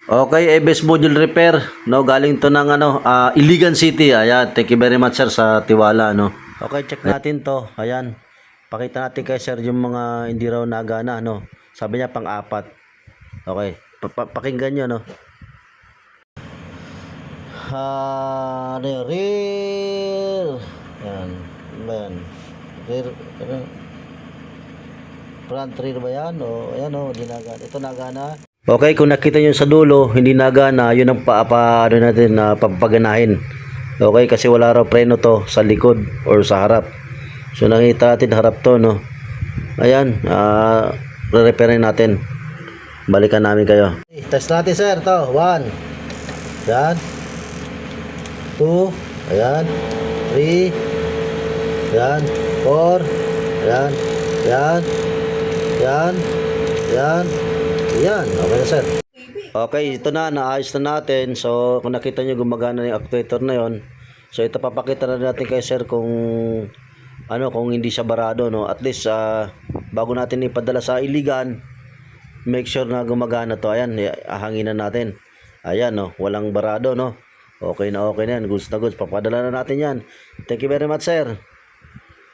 Okay, ABS module repair, no, galing to ng Iligan City. Ayan, thank you very much sir sa tiwala, no. Okay, check natin to. Ayan. Pakita natin kay sir yung mga hindi raw nagana, no. Sabi niya pang-apat. Okay, pakinggan niyo, no. Rear. Yan. Ano ba yan? Rear, front rear ba yan? O, ayan o, hindi nagana. Ito nagana. Okay, kung nakita nyo sa dulo, hindi nagana, yun ang ano natin na papaganahin. Okay, kasi wala raw preno to sa likod or sa harap. So nakita natin harap to, no. Ayan, re-repairin natin. Balikan namin kayo. Test natin sir, to. 1. Yan. 2. Ayan. 3. Yan. 4. Ayan. Yan. Yan. Yan. Yan. Okay na sir. Okay, ito na. Naayos na natin. So, kung nakita nyo gumagana yung actuator na yon. So, ito papakita na natin kay sir kung kung hindi siya barado, no. At least, bago natin ipadala sa Iligan, make sure na gumagana to. Ayan, ahanginan natin. Ayan, no. Walang barado, no. Okay na yan. Goods na goods. Papadala na natin yan. Thank you very much, sir.